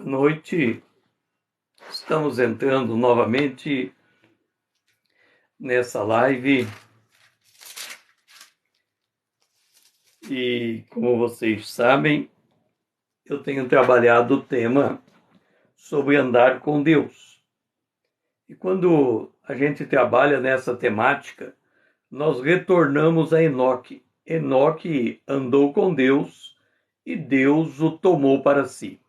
noite. Estamos entrando novamente nessa live e, como vocês sabem, eu tenho trabalhado o tema sobre andar com Deus. E quando a gente trabalha nessa temática, nós retornamos a Enoque. Enoque andou com Deus e Deus o tomou para si.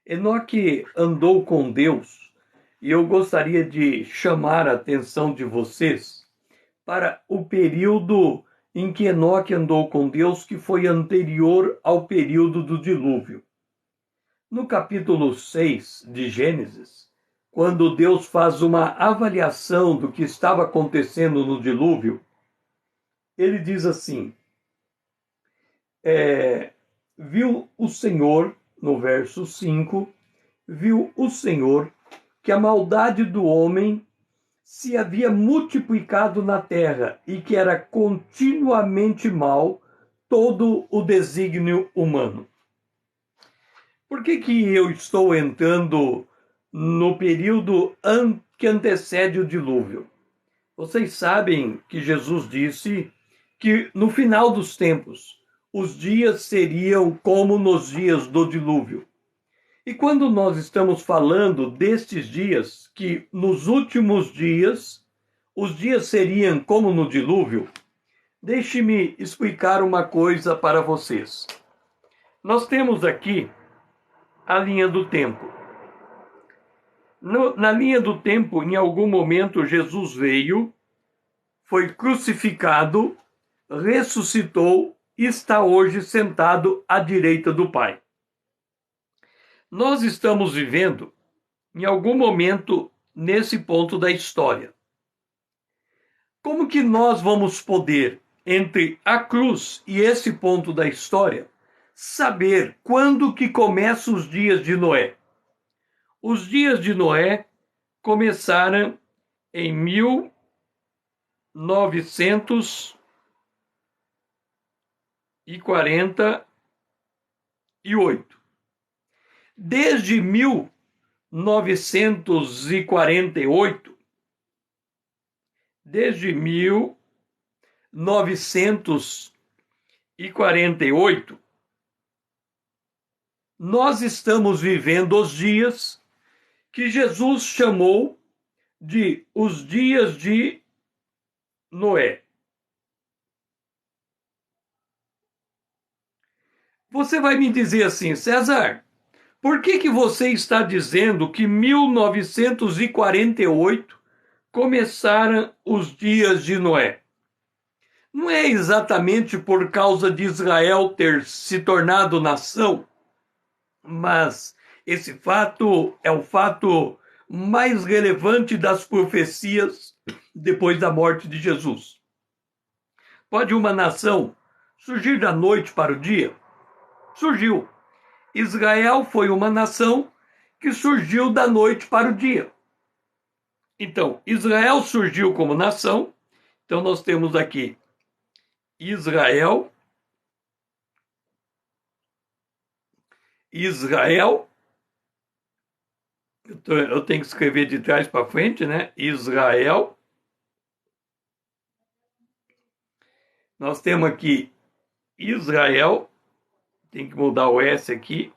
Enoque andou com Deus e eu gostaria de chamar a atenção de vocês para o período em que Enoque andou com Deus, que foi anterior ao período do dilúvio. No capítulo 6 de Gênesis, quando Deus faz uma avaliação do que estava acontecendo no dilúvio, ele diz assim, viu o Senhor, no verso 5, viu o Senhor que a maldade do homem se havia multiplicado na terra e que era continuamente mal todo o desígnio humano. Por que eu estou entrando no período que antecede o dilúvio? Vocês sabem que Jesus disse que no final dos tempos os dias seriam como nos dias do dilúvio. E quando nós estamos falando destes dias, que nos últimos dias, os dias seriam como no dilúvio, deixe-me explicar uma coisa para vocês. Nós temos aqui a linha do tempo. Na linha do tempo, em algum momento, Jesus veio, foi crucificado, ressuscitou e está hoje sentado à direita do Pai. Nós estamos vivendo, em algum momento, nesse ponto da história. Como que nós vamos poder, entre a cruz e esse ponto da história, saber quando que começam os dias de Noé? Os dias de Noé começaram em 1948. Desde 1948, nós estamos vivendo os dias que Jesus chamou de os dias de Noé. Você vai me dizer assim, César, por que você está dizendo que 1948 começaram os dias de Noé? Não é exatamente por causa de Israel ter se tornado nação, mas esse fato é o fato mais relevante das profecias depois da morte de Jesus. Pode uma nação surgir da noite para o dia? Surgiu. Israel foi uma nação que surgiu da noite para o dia. Então, Israel surgiu como nação. Então, nós temos aqui Israel. Eu tenho que escrever de trás para frente, né? Israel. Nós temos aqui Israel. Tem que mudar o S aqui.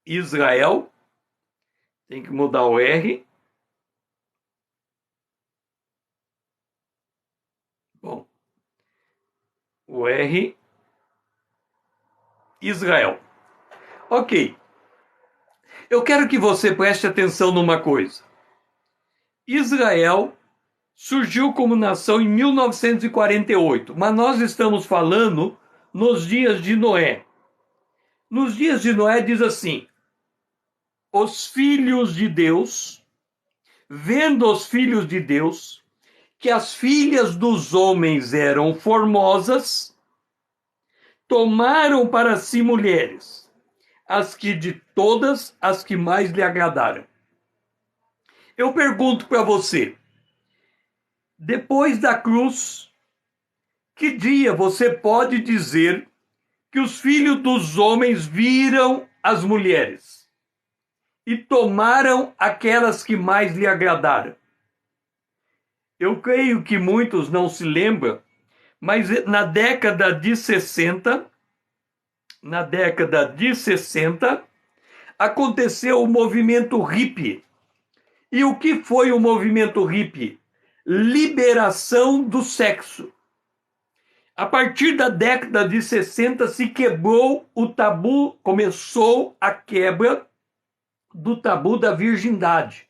Israel. Tem que mudar o R. Bom. O R. Israel. Ok. Eu quero que você preste atenção numa coisa. Israel surgiu como nação em 1948, mas nós estamos falando nos dias de Noé. Nos dias de Noé diz assim, os filhos de Deus, vendo os filhos de Deus, que as filhas dos homens eram formosas, tomaram para si mulheres, as que de todas as que mais lhe agradaram. Eu pergunto para você, depois da cruz, que dia você pode dizer que os filhos dos homens viram as mulheres e tomaram aquelas que mais lhe agradaram. Eu creio que muitos não se lembram, mas na década de 60, aconteceu o movimento hippie. E o que foi o movimento hippie? Liberação do sexo. A partir da década de 60 se quebrou o tabu, começou a quebra do tabu da virgindade.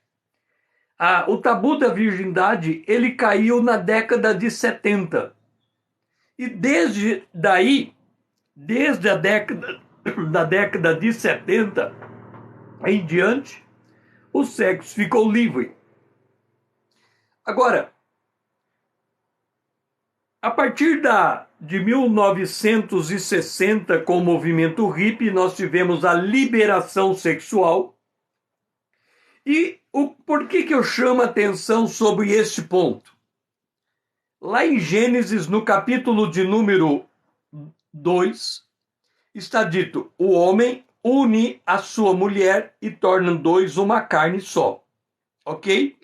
O tabu da virgindade, ele caiu na década de 70. E desde a década de 70 em diante, o sexo ficou livre. Agora, a partir de 1960, com o movimento hippie, nós tivemos a liberação sexual. E por que eu chamo a atenção sobre este ponto? Lá em Gênesis, no capítulo de número 2, está dito: o homem une a sua mulher e tornam dois uma carne só. Ok?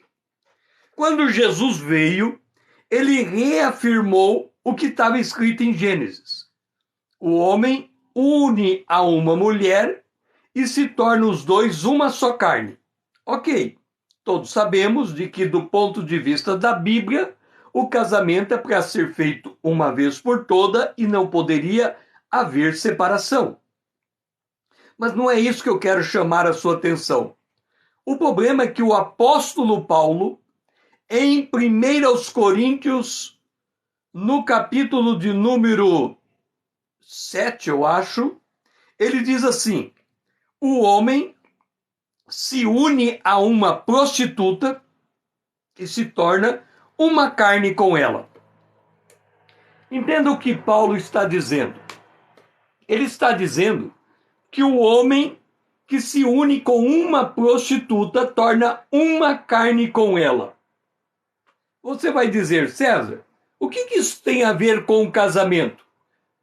Quando Jesus veio, ele reafirmou o que estava escrito em Gênesis. O homem une a uma mulher e se torna os dois uma só carne. Ok, todos sabemos de que, do ponto de vista da Bíblia, o casamento é para ser feito uma vez por toda e não poderia haver separação. Mas não é isso que eu quero chamar a sua atenção. O problema é que o apóstolo Paulo, em 1 Coríntios, no capítulo de número 7, eu acho, ele diz assim: o homem se une a uma prostituta e se torna uma carne com ela. Entenda o que Paulo está dizendo. Ele está dizendo que o homem que se une com uma prostituta torna uma carne com ela. Você vai dizer: César, o que isso tem a ver com o casamento?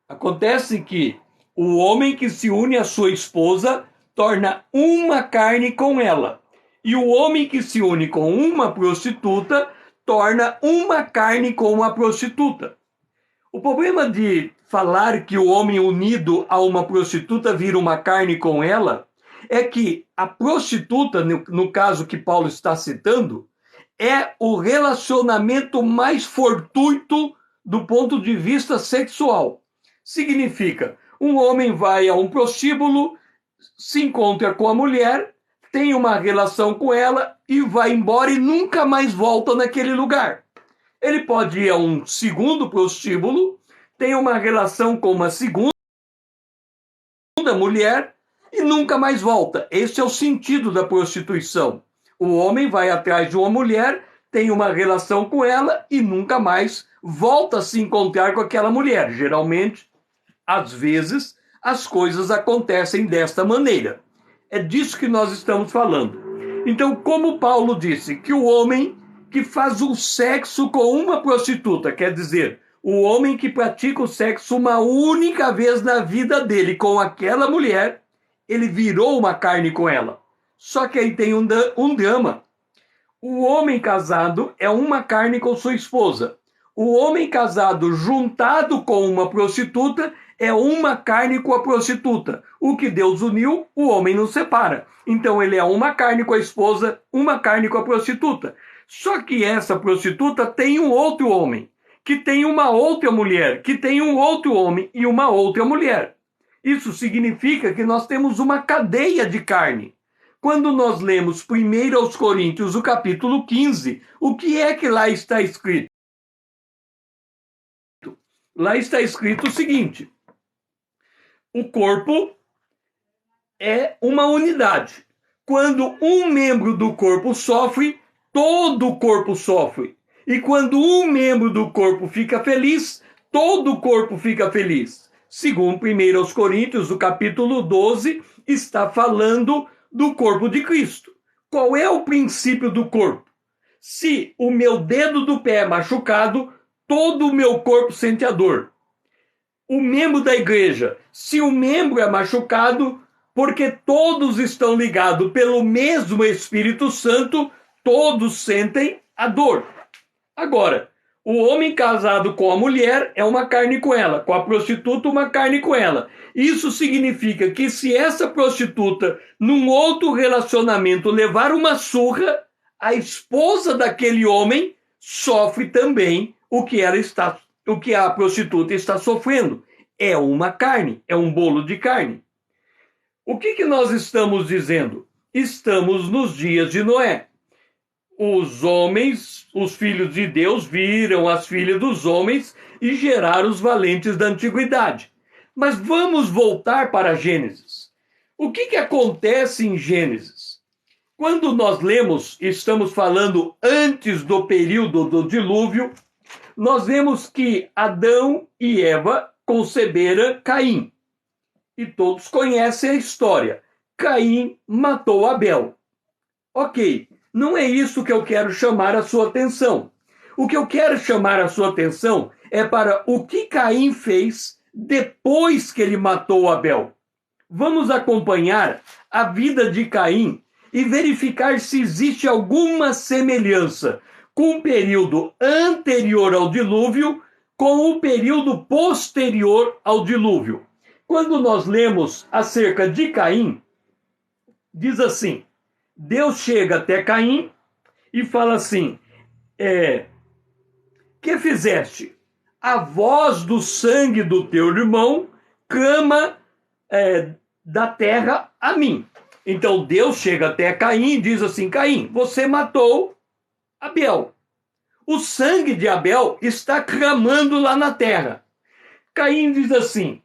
Acontece que o homem que se une à sua esposa torna uma carne com ela. E o homem que se une com uma prostituta torna uma carne com uma prostituta. O problema de falar que o homem unido a uma prostituta vira uma carne com ela é que a prostituta, no caso que Paulo está citando, é o relacionamento mais fortuito do ponto de vista sexual. Significa, um homem vai a um prostíbulo, se encontra com a mulher, tem uma relação com ela e vai embora e nunca mais volta naquele lugar. Ele pode ir a um segundo prostíbulo, tem uma relação com uma segunda mulher e nunca mais volta. Esse é o sentido da prostituição. O homem vai atrás de uma mulher, tem uma relação com ela e nunca mais volta a se encontrar com aquela mulher. Geralmente, às vezes, as coisas acontecem desta maneira. É disso que nós estamos falando. Então, como Paulo disse, que o homem que faz o sexo com uma prostituta, quer dizer, o homem que pratica o sexo uma única vez na vida dele com aquela mulher, ele virou uma carne com ela. Só que aí tem um drama. O homem casado é uma carne com sua esposa. O homem casado juntado com uma prostituta é uma carne com a prostituta. O que Deus uniu, o homem não separa. Então ele é uma carne com a esposa, uma carne com a prostituta. Só que essa prostituta tem um outro homem, que tem uma outra mulher, que tem um outro homem e uma outra mulher. Isso significa que nós temos uma cadeia de carne. Quando nós lemos 1 Coríntios, o capítulo 15, o que é que lá está escrito? Lá está escrito o seguinte: o corpo é uma unidade. Quando um membro do corpo sofre, todo o corpo sofre. E quando um membro do corpo fica feliz, todo o corpo fica feliz. Segundo 1 Coríntios, o capítulo 12, está falando do corpo de Cristo. Qual é o princípio do corpo? Se o meu dedo do pé é machucado, todo o meu corpo sente a dor. O membro da igreja, se o membro é machucado, porque todos estão ligados pelo mesmo Espírito Santo, todos sentem a dor. Agora, o homem casado com a mulher é uma carne com ela, com a prostituta uma carne com ela. Isso significa que se essa prostituta, num outro relacionamento, levar uma surra, a esposa daquele homem sofre também o que a prostituta está sofrendo. É uma carne, é um bolo de carne. O que nós estamos dizendo? Estamos nos dias de Noé. Os homens, os filhos de Deus, viram as filhas dos homens e geraram os valentes da antiguidade. Mas vamos voltar para Gênesis. O que acontece em Gênesis? Quando nós lemos, estamos falando antes do período do dilúvio, nós vemos que Adão e Eva conceberam Caim. E todos conhecem a história. Caim matou Abel. Ok, não é isso que eu quero chamar a sua atenção. O que eu quero chamar a sua atenção é para o que Caim fez depois que ele matou Abel. Vamos acompanhar a vida de Caim e verificar se existe alguma semelhança com o período anterior ao dilúvio com o período posterior ao dilúvio. Quando nós lemos acerca de Caim, diz assim: Deus chega até Caim e fala assim: que fizeste? A voz do sangue do teu irmão clama da terra a mim. Então Deus chega até Caim e diz assim: Caim, você matou Abel. O sangue de Abel está clamando lá na terra. Caim diz assim: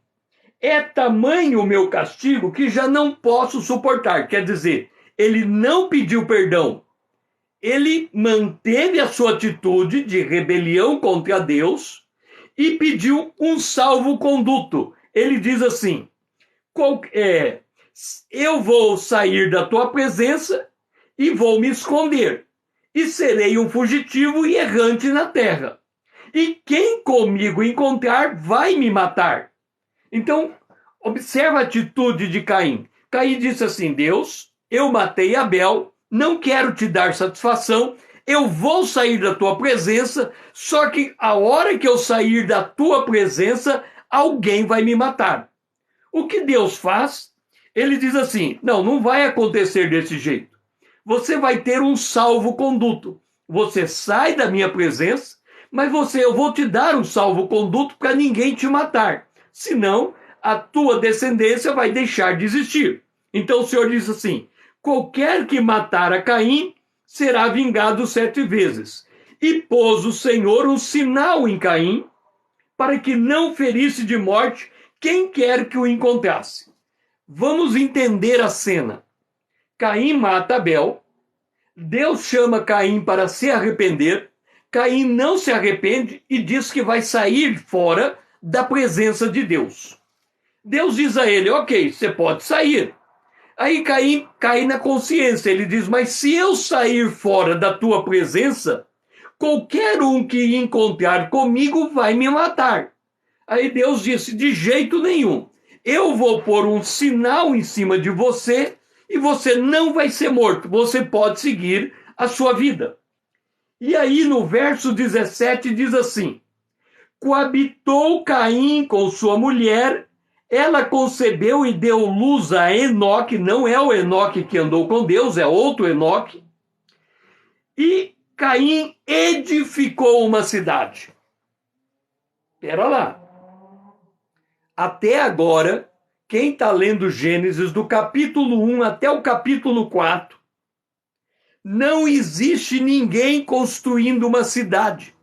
é tamanho o meu castigo que já não posso suportar. Quer dizer, ele não pediu perdão. Ele manteve a sua atitude de rebelião contra Deus e pediu um salvo-conduto. Ele diz assim: eu vou sair da tua presença e vou me esconder, e serei um fugitivo e errante na terra. E quem comigo encontrar vai me matar. Então, observa a atitude de Caim. Caim disse assim: Deus, eu matei Abel, não quero te dar satisfação, eu vou sair da tua presença, só que a hora que eu sair da tua presença, alguém vai me matar. O que Deus faz? Ele diz assim: não vai acontecer desse jeito. Você vai ter um salvo-conduto. Você sai da minha presença, mas eu vou te dar um salvo-conduto para ninguém te matar. Senão, a tua descendência vai deixar de existir. Então o Senhor diz assim: qualquer que matar a Caim será vingado 7 vezes. E pôs o Senhor um sinal em Caim, para que não ferisse de morte quem quer que o encontrasse. Vamos entender a cena. Caim mata Abel, Deus chama Caim para se arrepender, Caim não se arrepende e diz que vai sair fora da presença de Deus. Deus diz a ele: ok, você pode sair. Aí Caim cai na consciência, ele diz: mas se eu sair fora da tua presença, qualquer um que encontrar comigo vai me matar. Aí Deus disse: de jeito nenhum, eu vou pôr um sinal em cima de você e você não vai ser morto, você pode seguir a sua vida. E aí no verso 17 diz assim: coabitou Caim com sua mulher, ela concebeu e deu luz a Enoque, não é o Enoque que andou com Deus, é outro Enoque. E Caim edificou uma cidade. Espera lá. Até agora, quem está lendo Gênesis do capítulo 1 até o capítulo 4, não existe ninguém construindo uma cidade.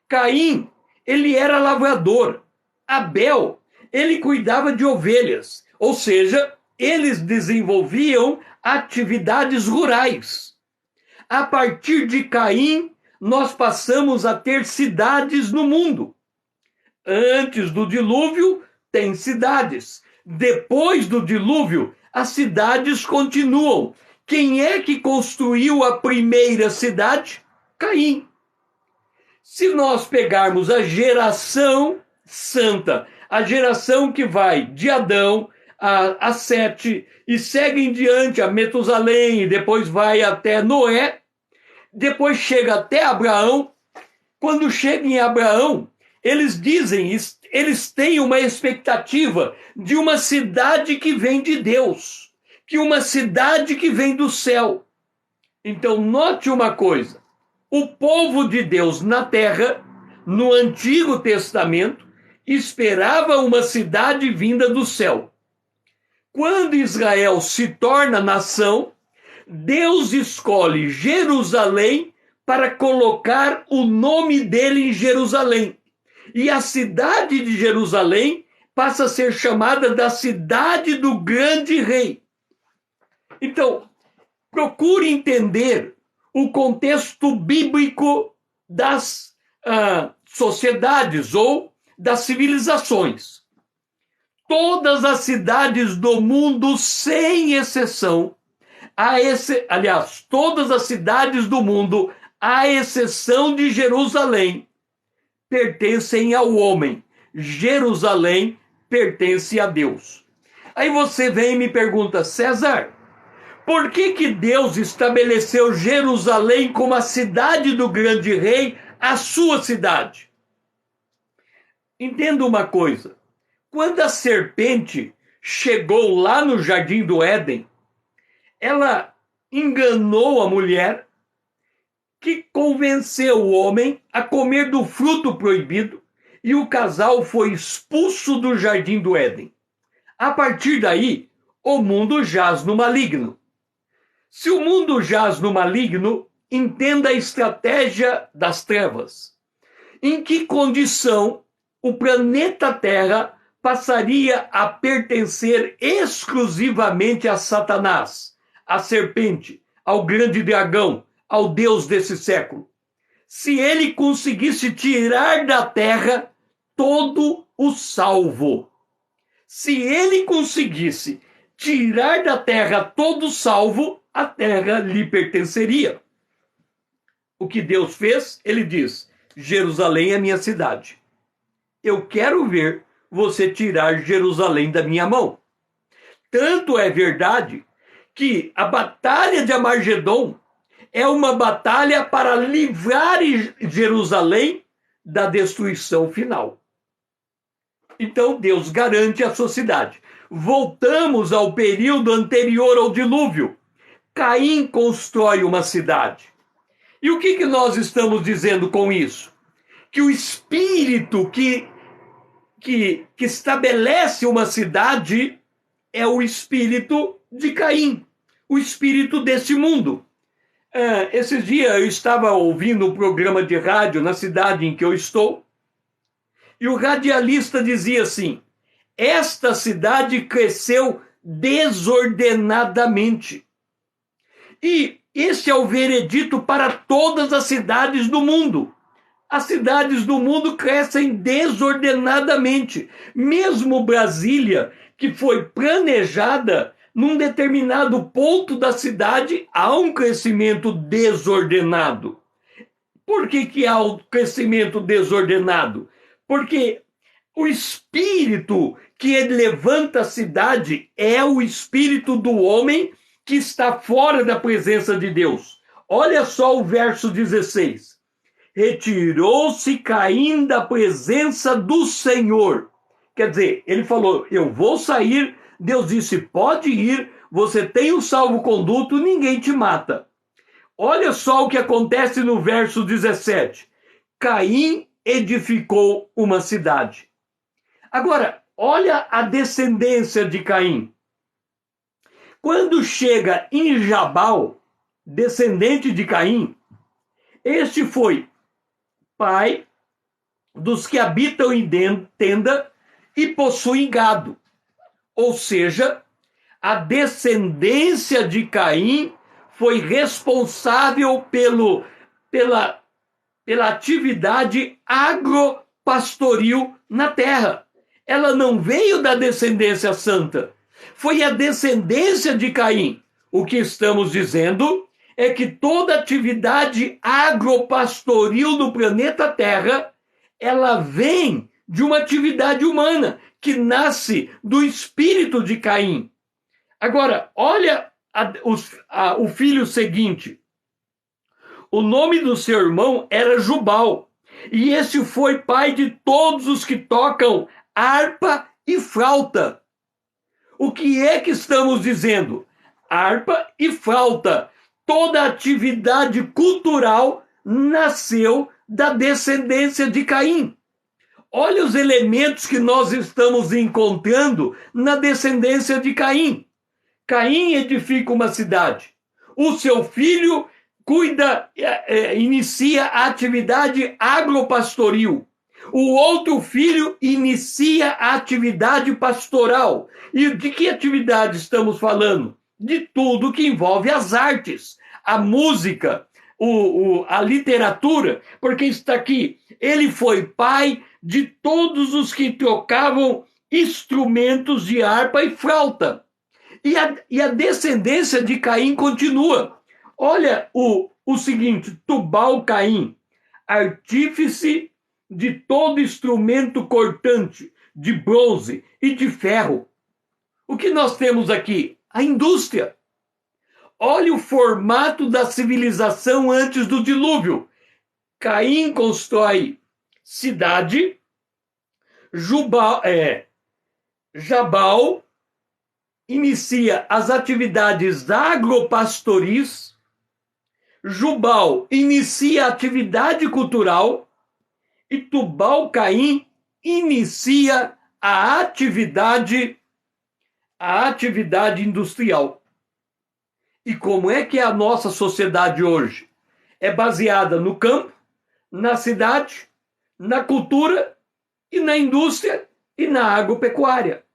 Caim, ele era lavrador. Abel, ele cuidava de ovelhas. Ou seja, eles desenvolviam atividades rurais. A partir de Caim, nós passamos a ter cidades no mundo. Antes do dilúvio, tem cidades. Depois do dilúvio, as cidades continuam. Quem é que construiu a primeira cidade? Caim. Se nós pegarmos a geração santa, a geração que vai de Adão a Sete, e segue em diante a Metusalém, e depois vai até Noé, depois chega até Abraão. Quando chega em Abraão, eles dizem, eles têm uma expectativa de uma cidade que vem de Deus, que uma cidade que vem do céu. Então, note uma coisa: o povo de Deus na terra, no Antigo Testamento, esperava uma cidade vinda do céu. Quando Israel se torna nação, Deus escolhe Jerusalém para colocar o nome dele em Jerusalém. E a cidade de Jerusalém passa a ser chamada da cidade do grande rei. Então, procure entender o contexto bíblico das sociedades ou das civilizações. Todas as cidades do mundo, sem exceção, aliás, todas as cidades do mundo, à exceção de Jerusalém, pertencem ao homem. Jerusalém pertence a Deus. Aí você vem e me pergunta: César, por que Deus estabeleceu Jerusalém como a cidade do grande rei, a sua cidade? Entenda uma coisa: quando a serpente chegou lá no Jardim do Éden, ela enganou a mulher, que convenceu o homem a comer do fruto proibido, e o casal foi expulso do Jardim do Éden. A partir daí, o mundo jaz no maligno. Se o mundo jaz no maligno, entenda a estratégia das trevas. Em que condição o planeta Terra passaria a pertencer exclusivamente a Satanás, à serpente, ao grande dragão, ao Deus desse século? Se ele conseguisse tirar da terra todo o salvo. Se ele conseguisse tirar da terra todo o salvo, a terra lhe pertenceria. O que Deus fez? Ele diz: Jerusalém é minha cidade. Eu quero ver você tirar Jerusalém da minha mão. Tanto é verdade que a batalha de Armagedon é uma batalha para livrar Jerusalém da destruição final. Então Deus garante a sua cidade. Voltamos ao período anterior ao dilúvio. Caim constrói uma cidade. E o que nós estamos dizendo com isso? Que o espírito que estabelece uma cidade é o espírito de Caim, o espírito desse mundo. Esses dias eu estava ouvindo um programa de rádio na cidade em que eu estou, e o radialista dizia assim: esta cidade cresceu desordenadamente. E esse é o veredito para todas as cidades do mundo. As cidades do mundo crescem desordenadamente. Mesmo Brasília, que foi planejada num determinado ponto da cidade, há um crescimento desordenado. Por que há um crescimento desordenado? Porque o espírito que levanta a cidade é o espírito do homem que está fora da presença de Deus. Olha só o verso 16. Retirou-se Caim da presença do Senhor. Quer dizer, ele falou: eu vou sair. Deus disse: pode ir, você tem o salvo-conduto, ninguém te mata. Olha só o que acontece no verso 17. Caim edificou uma cidade. Agora, olha a descendência de Caim. Quando chega em Jabal, descendente de Caim, este foi pai dos que habitam em tenda e possuem gado. Ou seja, a descendência de Caim foi responsável pela atividade agropastoril na terra. Ela não veio da descendência santa. Foi a descendência de Caim. O que estamos dizendo é que toda atividade agropastoril no planeta Terra, ela vem de uma atividade humana, que nasce do espírito de Caim. Agora, olha o filho seguinte. O nome do seu irmão era Jubal, e esse foi pai de todos os que tocam harpa e flauta. O que é que estamos dizendo? Harpa e flauta. Toda atividade cultural nasceu da descendência de Caim. Olha os elementos que nós estamos encontrando na descendência de Caim. Caim edifica uma cidade. O seu filho inicia a atividade agropastoril. O outro filho inicia a atividade pastoral. E de que atividade estamos falando? De tudo que envolve as artes, a música, a literatura, porque está aqui. Ele foi pai de todos os que tocavam instrumentos de harpa e flauta. E a descendência de Caim continua. Olha o seguinte: Tubal-Caim, artífice de todo instrumento cortante, de bronze e de ferro. O que nós temos aqui? A indústria. Olha o formato da civilização antes do dilúvio. Caim constrói cidade, Jabal inicia as atividades agropastoris, Jubal inicia a atividade cultural e Tubal-Caim inicia a atividade industrial. E como é que é a nossa sociedade hoje? É baseada no campo, na cidade, na cultura e na indústria e na agropecuária.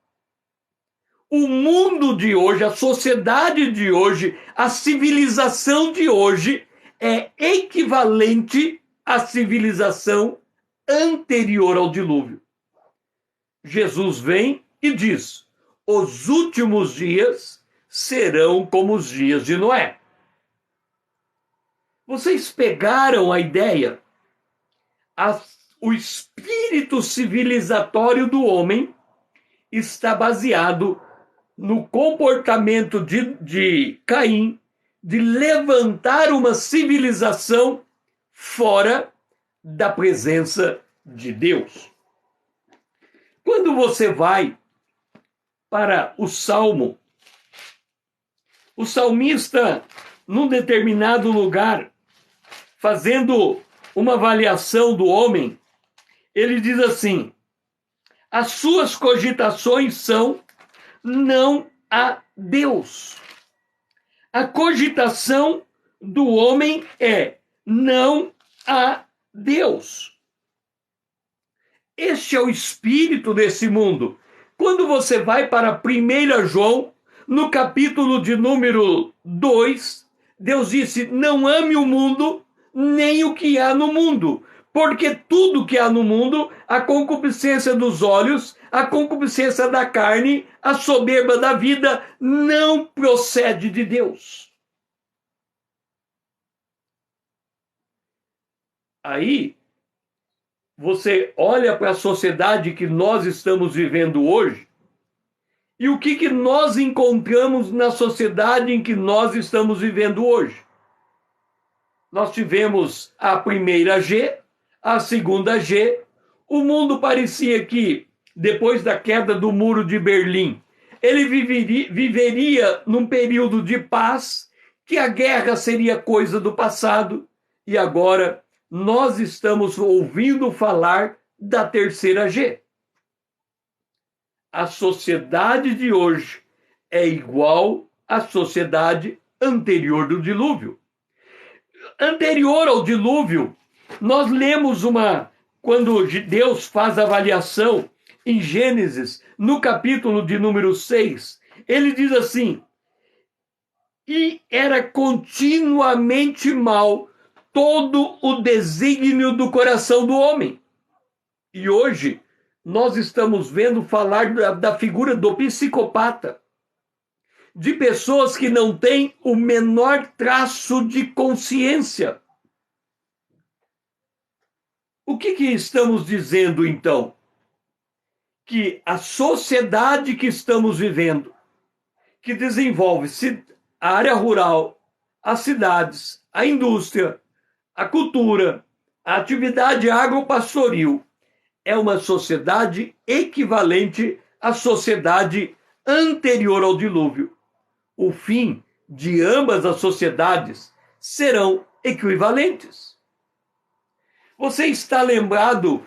O mundo de hoje, a sociedade de hoje, a civilização de hoje é equivalente à civilização anterior ao dilúvio. Jesus vem e diz: os últimos dias serão como os dias de Noé. Vocês pegaram a ideia? O espírito civilizatório do homem está baseado no comportamento de Caim de levantar uma civilização fora da presença de Deus. Quando você vai para o Salmo, o salmista, num determinado lugar, fazendo uma avaliação do homem, ele diz assim: as suas cogitações são não a Deus. A cogitação do homem é não a Deus. Este é o espírito desse mundo. Quando você vai para 1 João, no capítulo de número 2, Deus disse: não ame o mundo, nem o que há no mundo. Porque tudo que há no mundo, a concupiscência dos olhos, a concupiscência da carne, a soberba da vida, não procede de Deus. Aí, você olha para a sociedade que nós estamos vivendo hoje, e o que nós encontramos na sociedade em que nós estamos vivendo hoje? Nós tivemos a primeira G, a segunda G. O mundo parecia que, depois da queda do Muro de Berlim, ele viveria num período de paz, que a guerra seria coisa do passado, e agora nós estamos ouvindo falar da terceira G. A sociedade de hoje é igual à sociedade anterior do dilúvio. Anterior ao dilúvio, nós lemos quando Deus faz a avaliação em Gênesis, no capítulo de número 6, ele diz assim: e era continuamente mal todo o desígnio do coração do homem. E hoje nós estamos vendo falar da figura do psicopata, de pessoas que não têm o menor traço de consciência. O que estamos dizendo, então? que a sociedade que estamos vivendo, que desenvolve a área rural, as cidades, a indústria, a cultura, a atividade agropastoril, é uma sociedade equivalente à sociedade anterior ao dilúvio. O fim de ambas as sociedades serão equivalentes. Você está lembrado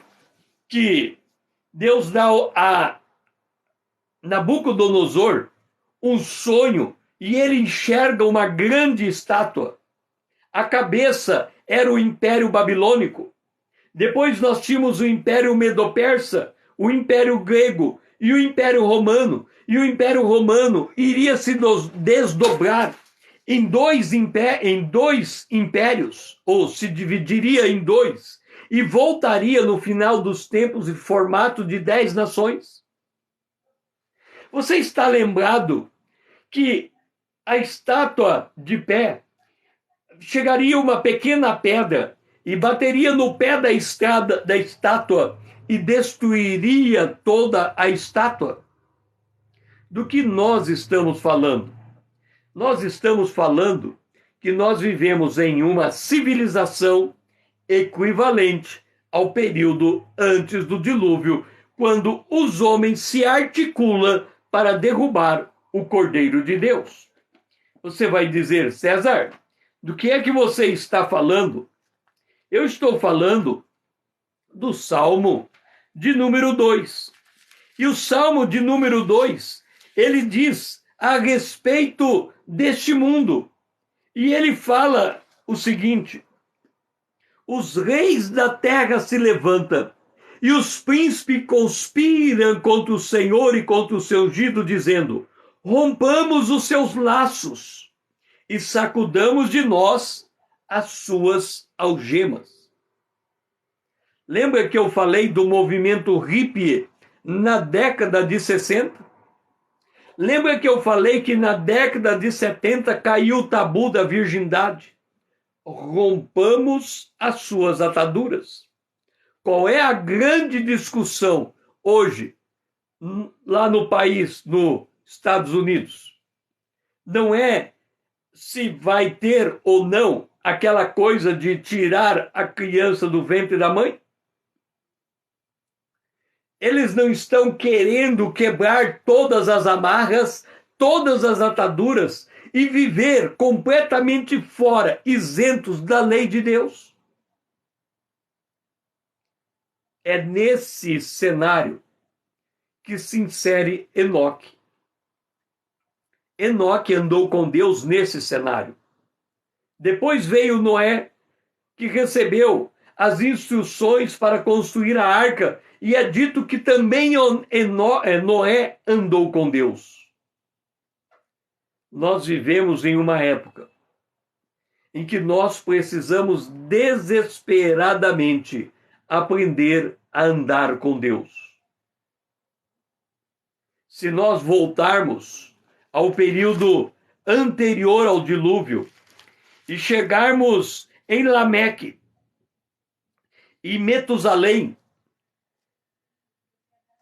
que Deus dá a Nabucodonosor um sonho e ele enxerga uma grande estátua. A cabeça era o Império Babilônico. Depois nós tínhamos o Império Medo-Persa, o Império Grego e o Império Romano. E o Império Romano iria se desdobrar em dois impérios, ou se dividiria em dois, e voltaria no final dos tempos em formato de 10 nações. Você está lembrado que a estátua de pé chegaria uma pequena pedra e bateria no pé da estátua e destruiria toda a estátua? Do que nós estamos falando? Nós estamos falando que nós vivemos em uma civilização equivalente ao período antes do dilúvio, quando os homens se articulam para derrubar o Cordeiro de Deus. Você vai dizer, César, do que é que você está falando? Eu estou falando do Salmo de número 2. E o Salmo de número 2, ele diz a respeito deste mundo. E ele fala o seguinte: os reis da terra se levantam, e os príncipes conspiram contra o Senhor e contra o seu ungido, dizendo: rompamos os seus laços e sacudamos de nós as suas algemas. Lembra que eu falei do movimento hippie na década de 60? Lembra que eu falei que na década de 70 caiu o tabu da virgindade? Rompamos as suas ataduras. Qual é a grande discussão hoje, lá no país, nos Estados Unidos? Não é se vai ter ou não aquela coisa de tirar a criança do ventre da mãe? Eles não estão querendo quebrar todas as amarras, todas as ataduras e viver completamente fora, isentos da lei de Deus. É nesse cenário que se insere Enoque. Enoque andou com Deus nesse cenário. Depois veio Noé, que recebeu as instruções para construir a arca, e é dito que também Noé andou com Deus. Nós vivemos em uma época em que nós precisamos desesperadamente aprender a andar com Deus. Se nós voltarmos ao período anterior ao dilúvio e chegarmos em Lameque e Metusalém,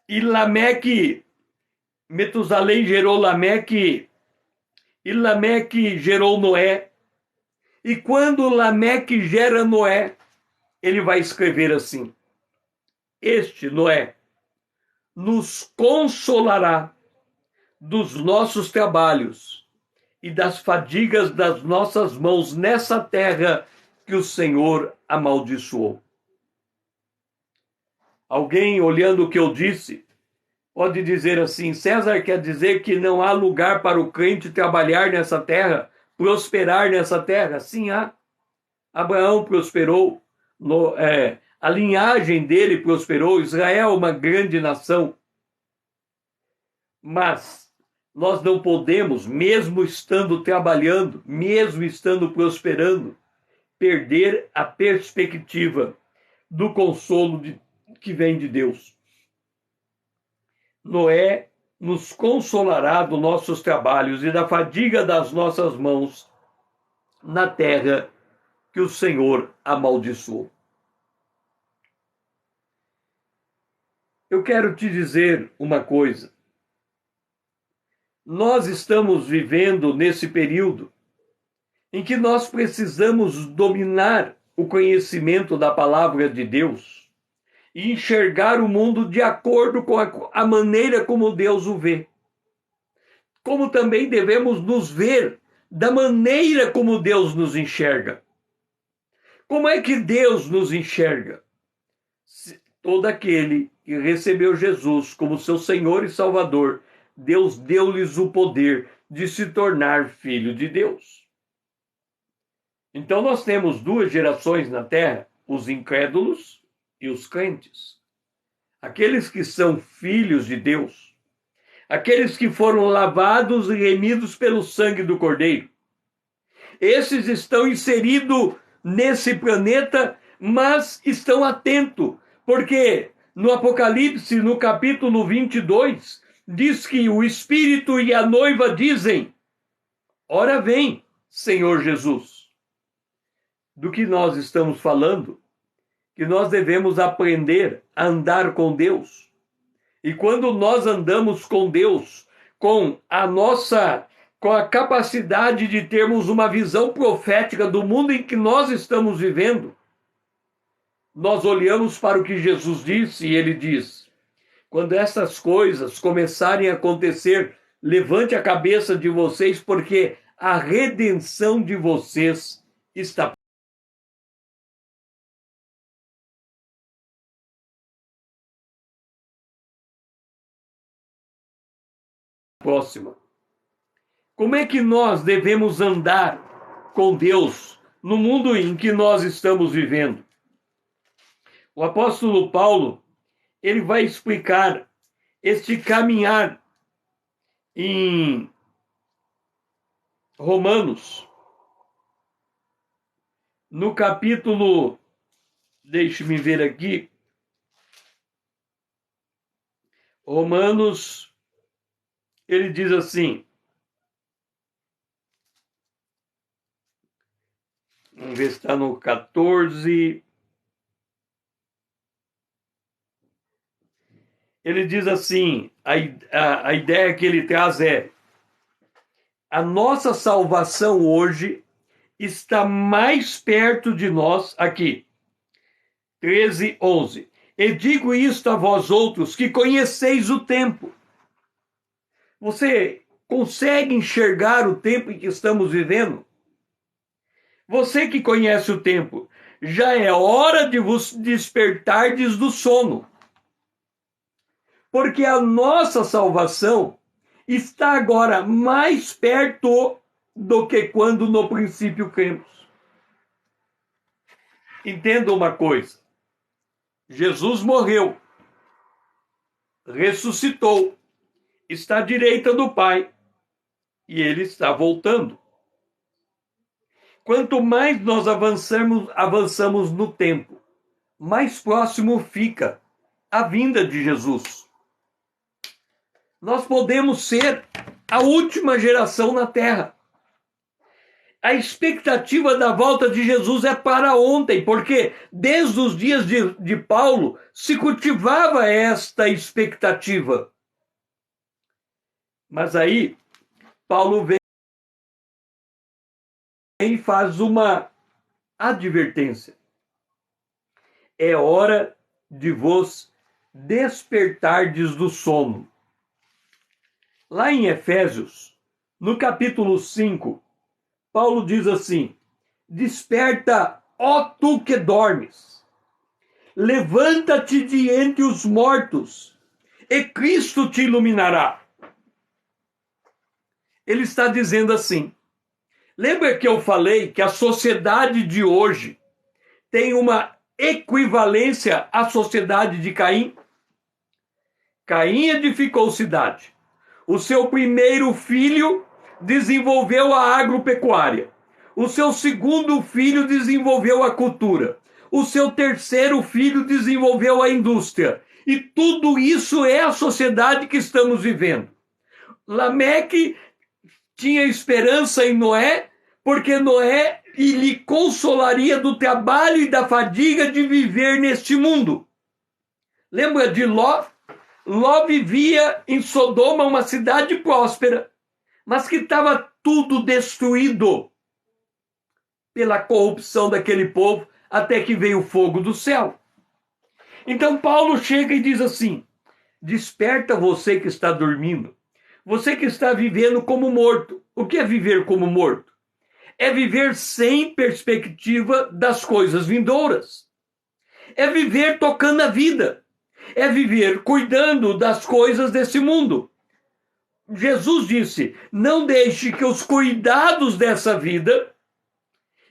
e Metusalém gerou Lameque, e Lameque gerou Noé. E quando Lameque gera Noé, ele vai escrever assim: este, Noé, nos consolará dos nossos trabalhos e das fadigas das nossas mãos nessa terra que o Senhor amaldiçoou. Alguém, olhando o que eu disse, pode dizer assim: César quer dizer que não há lugar para o crente trabalhar nessa terra, prosperar nessa terra? Sim, há. Abraão prosperou, a linhagem dele prosperou, Israel é uma grande nação. Mas nós não podemos, mesmo estando trabalhando, mesmo estando prosperando, perder a perspectiva do consolo que vem de Deus. Noé nos consolará dos nossos trabalhos e da fadiga das nossas mãos na terra que o Senhor amaldiçoou. eu quero te dizer uma coisa. Nós estamos vivendo nesse período em que nós precisamos dominar o conhecimento da palavra de Deus e enxergar o mundo de acordo com a maneira como Deus o vê. Como também devemos nos ver da maneira como Deus nos enxerga. Como é que Deus nos enxerga? Todo aquele que recebeu Jesus como seu Senhor e Salvador, Deus deu-lhes o poder de se tornar filho de Deus. Então nós temos duas gerações na Terra, os incrédulos e os crentes. Aqueles que são filhos de Deus, aqueles que foram lavados e remidos pelo sangue do Cordeiro. Esses estão inseridos nesse planeta, mas estão atentos, porque no Apocalipse, no capítulo 22, diz que o Espírito e a noiva dizem: ora vem, Senhor Jesus. Do que nós estamos falando? Que nós devemos aprender a andar com Deus. E quando nós andamos com Deus, com a capacidade de termos uma visão profética do mundo em que nós estamos vivendo, nós olhamos para o que Jesus disse e ele diz: quando essas coisas começarem a acontecer, levante a cabeça de vocês, porque a redenção de vocês está próxima. Como é que nós devemos andar com Deus no mundo em que nós estamos vivendo? O apóstolo Paulo, ele vai explicar este caminhar em Romanos, no capítulo, deixe-me ver aqui, Romanos, ele diz assim, vamos ver se está no 14, ele diz assim, a ideia que ele traz é: a nossa salvação hoje está mais perto de nós, aqui, 13:11. E digo isto a vós outros, que conheceis o tempo. Você consegue enxergar o tempo em que estamos vivendo? Você que conhece o tempo, já é hora de vos despertardes do sono. Porque a nossa salvação está agora mais perto do que quando no princípio cremos. Entenda uma coisa: Jesus morreu, ressuscitou, está à direita do Pai e ele está voltando. Quanto mais nós avançamos no tempo, mais próximo fica a vinda de Jesus. Nós podemos ser a última geração na Terra. A expectativa da volta de Jesus é para ontem, porque desde os dias de Paulo se cultivava esta expectativa. Mas aí, Paulo vem e faz uma advertência. É hora de vos despertardes do sono. Lá em Efésios, no capítulo 5, Paulo diz assim: desperta, ó tu que dormes, levanta-te de entre os mortos, e Cristo te iluminará. Ele está dizendo assim. Lembra que eu falei que a sociedade de hoje tem uma equivalência à sociedade de Caim? Caim edificou cidade. O seu primeiro filho desenvolveu a agropecuária. O seu segundo filho desenvolveu a cultura. O seu terceiro filho desenvolveu a indústria. E tudo isso é a sociedade que estamos vivendo. Lameque tinha esperança em Noé, porque Noé lhe consolaria do trabalho e da fadiga de viver neste mundo. Lembra de Ló? Ló vivia em Sodoma, uma cidade próspera, mas que estava tudo destruído pela corrupção daquele povo, até que veio o fogo do céu. Então Paulo chega e diz assim: desperta você que está dormindo, você que está vivendo como morto. O que é viver como morto? É viver sem perspectiva das coisas vindouras. É viver tocando a vida. É viver cuidando das coisas desse mundo. Jesus disse: não deixe que os cuidados dessa vida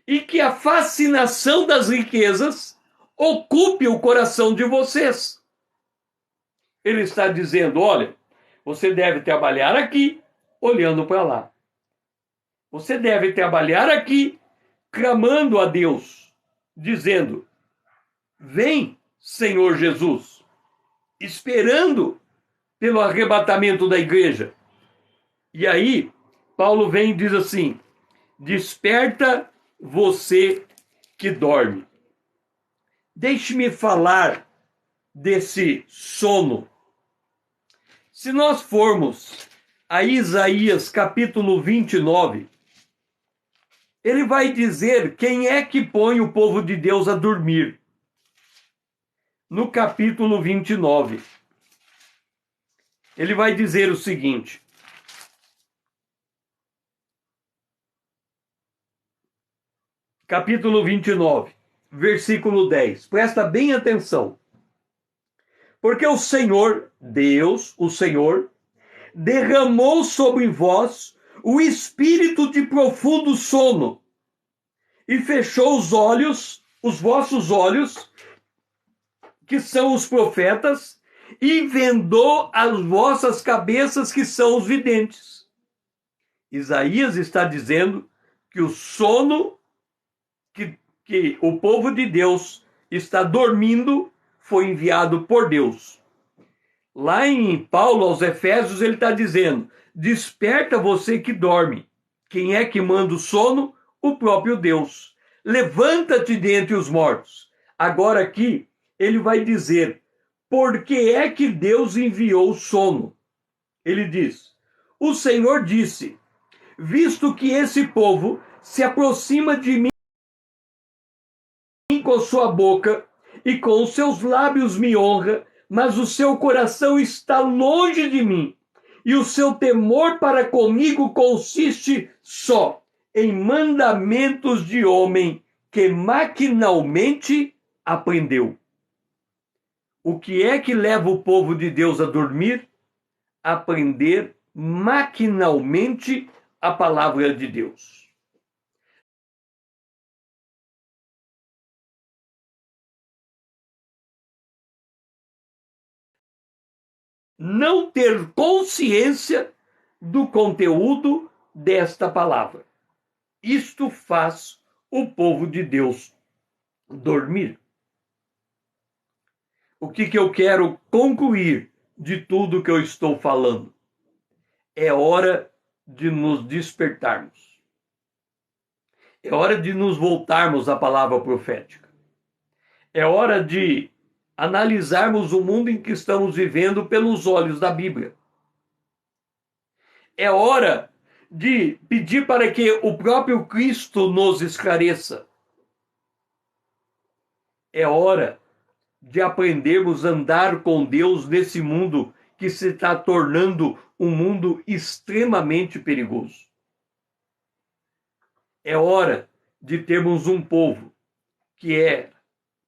e que a fascinação das riquezas ocupe o coração de vocês. Ele está dizendo: olha, você deve trabalhar aqui, olhando para lá. Você deve trabalhar aqui, clamando a Deus, dizendo: vem, Senhor Jesus, esperando pelo arrebatamento da igreja. E aí, Paulo vem e diz assim: desperta você que dorme. Deixe-me falar desse sono. Se nós formos a Isaías capítulo 29, ele vai dizer quem é que põe o povo de Deus a dormir. No capítulo 29, ele vai dizer o seguinte: capítulo 29, versículo 10. Presta bem atenção. Porque o Senhor, Deus, o Senhor, derramou sobre vós o espírito de profundo sono e fechou os olhos, os vossos olhos, que são os profetas, e vendou as vossas cabeças, que são os videntes. Isaías está dizendo que o sono que o povo de Deus está dormindo foi enviado por Deus. Lá em Paulo, aos Efésios, ele está dizendo: desperta você que dorme. Quem é que manda o sono? O próprio Deus. Levanta-te dentre os mortos. Agora aqui, ele vai dizer: por que é que Deus enviou o sono? Ele diz: o Senhor disse, visto que esse povo se aproxima de mim com sua boca e com os seus lábios me honra, mas o seu coração está longe de mim, e o seu temor para comigo consiste só em mandamentos de homem que maquinalmente aprendeu. O que é que leva o povo de Deus a dormir? Aprender maquinalmente a palavra de Deus. Não ter consciência do conteúdo desta palavra. Isto faz o povo de Deus dormir. O que eu quero concluir de tudo que eu estou falando? É hora de nos despertarmos. É hora de nos voltarmos à palavra profética. É hora de analisarmos o mundo em que estamos vivendo pelos olhos da Bíblia. É hora de pedir para que o próprio Cristo nos esclareça. É hora de aprendermos a andar com Deus nesse mundo que se está tornando um mundo extremamente perigoso. É hora de termos um povo que é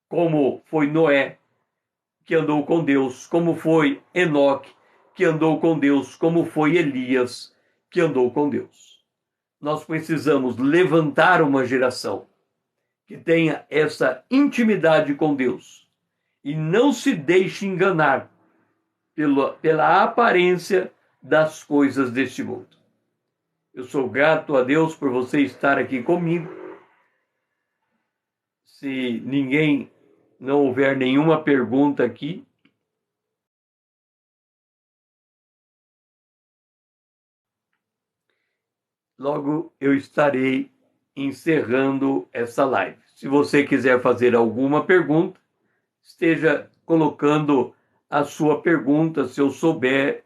como foi Noé, que andou com Deus, como foi Enoque, que andou com Deus, como foi Elias, que andou com Deus. Nós precisamos levantar uma geração que tenha essa intimidade com Deus e não se deixe enganar pela aparência das coisas deste mundo. Eu sou grato a Deus por você estar aqui comigo. Se não houver nenhuma pergunta aqui, logo eu estarei encerrando essa live. Se você quiser fazer alguma pergunta, esteja colocando a sua pergunta. Se eu souber,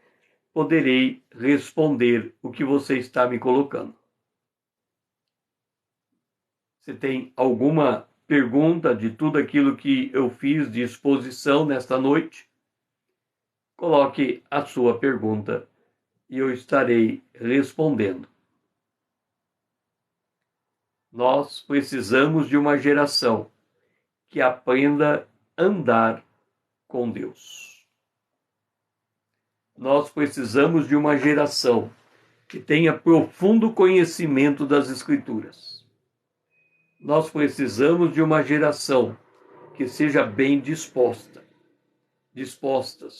poderei responder o que você está me colocando. Você tem alguma pergunta de tudo aquilo que eu fiz de exposição nesta noite? Coloque a sua pergunta e eu estarei respondendo. Nós precisamos de uma geração que aprenda a andar com Deus. Nós precisamos de uma geração que tenha profundo conhecimento das Escrituras. Nós precisamos de uma geração que seja bem dispostas,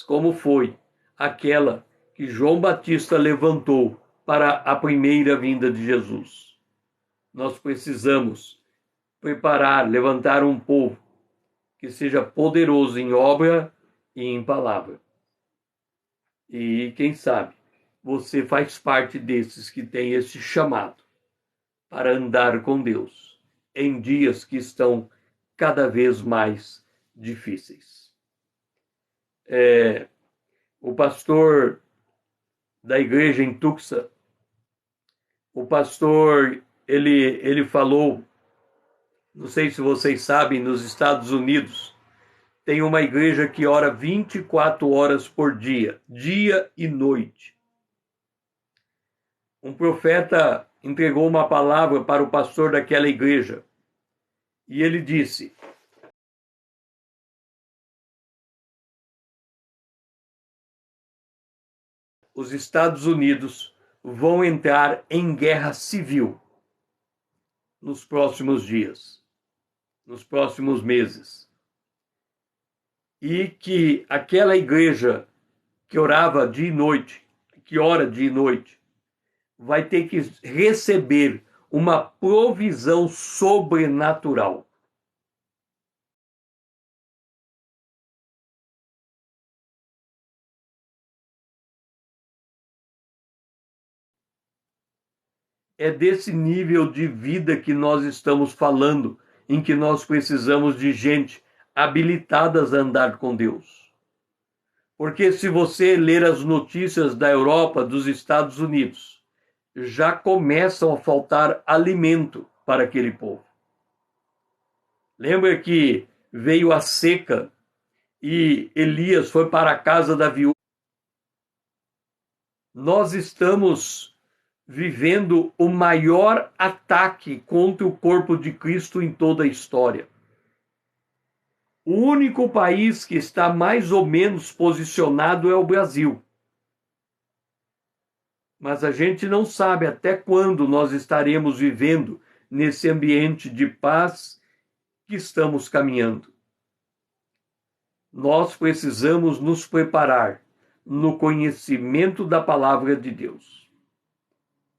como foi aquela que João Batista levantou para a primeira vinda de Jesus. Nós precisamos preparar, levantar um povo que seja poderoso em obra e em palavra. E quem sabe você faz parte desses que tem esse chamado para andar com Deus em dias que estão cada vez mais difíceis. O pastor da igreja em Tucson, o pastor, ele falou, não sei se vocês sabem, nos Estados Unidos, tem uma igreja que ora 24 horas por dia, dia e noite. Um profeta entregou uma palavra para o pastor daquela igreja e ele disse: os Estados Unidos vão entrar em guerra civil nos próximos dias, nos próximos meses. E que aquela igreja que orava dia e noite, que ora dia e noite, vai ter que receber uma provisão sobrenatural. É desse nível de vida que nós estamos falando, em que nós precisamos de gente habilitadas a andar com Deus. Porque se você ler as notícias da Europa, dos Estados Unidos, já começam a faltar alimento para aquele povo. Lembra que veio a seca e Elias foi para a casa da viúva? Nós estamos vivendo o maior ataque contra o corpo de Cristo em toda a história. O único país que está mais ou menos posicionado é o Brasil. Mas a gente não sabe até quando nós estaremos vivendo nesse ambiente de paz que estamos caminhando. Nós precisamos nos preparar no conhecimento da palavra de Deus,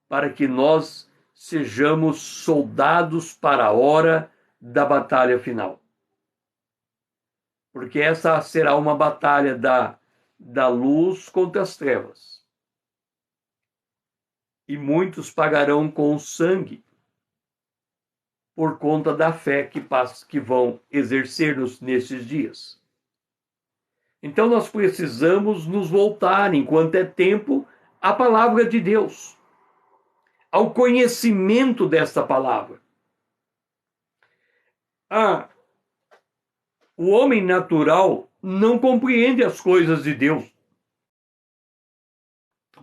para que nós sejamos soldados para a hora da batalha final. Porque essa será uma batalha da luz contra as trevas. E muitos pagarão com o sangue por conta da fé que vão exercer nesses dias. Então nós precisamos nos voltar, enquanto é tempo, à palavra de Deus, ao conhecimento desta palavra. O homem natural não compreende as coisas de Deus,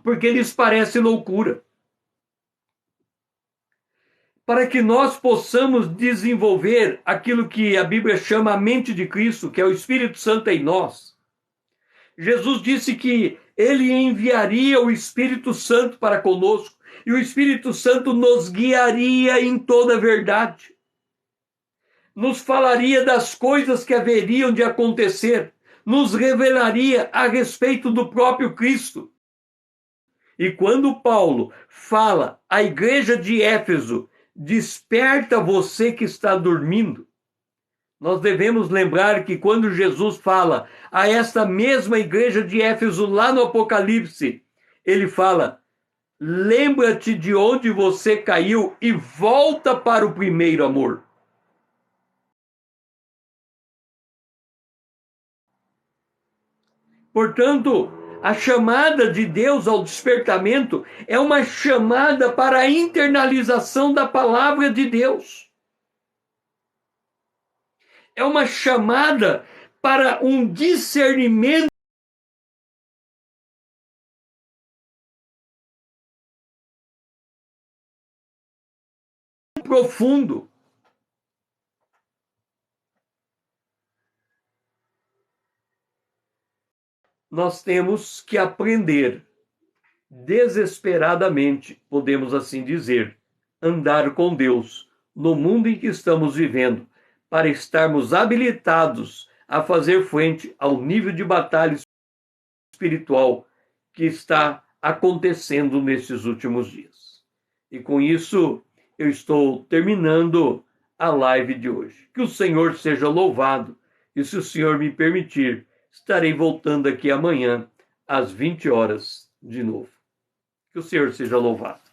porque lhes parece loucura. Para que nós possamos desenvolver aquilo que a Bíblia chama a mente de Cristo, que é o Espírito Santo em nós, Jesus disse que ele enviaria o Espírito Santo para conosco, e o Espírito Santo nos guiaria em toda a verdade. Nos falaria das coisas que haveriam de acontecer, nos revelaria a respeito do próprio Cristo. E quando Paulo fala à igreja de Éfeso, desperta você que está dormindo, nós devemos lembrar que quando Jesus fala a esta mesma igreja de Éfeso lá no Apocalipse, ele fala: lembra-te de onde você caiu e volta para o primeiro amor. Portanto, a chamada de Deus ao despertamento é uma chamada para a internalização da palavra de Deus. É uma chamada para um discernimento profundo. Nós temos que aprender desesperadamente, podemos assim dizer, andar com Deus no mundo em que estamos vivendo, para estarmos habilitados a fazer frente ao nível de batalha espiritual que está acontecendo nesses últimos dias. E com isso, eu estou terminando a live de hoje. Que o Senhor seja louvado, e se o Senhor me permitir, estarei voltando aqui amanhã, às 20 horas, de novo. Que o Senhor seja louvado.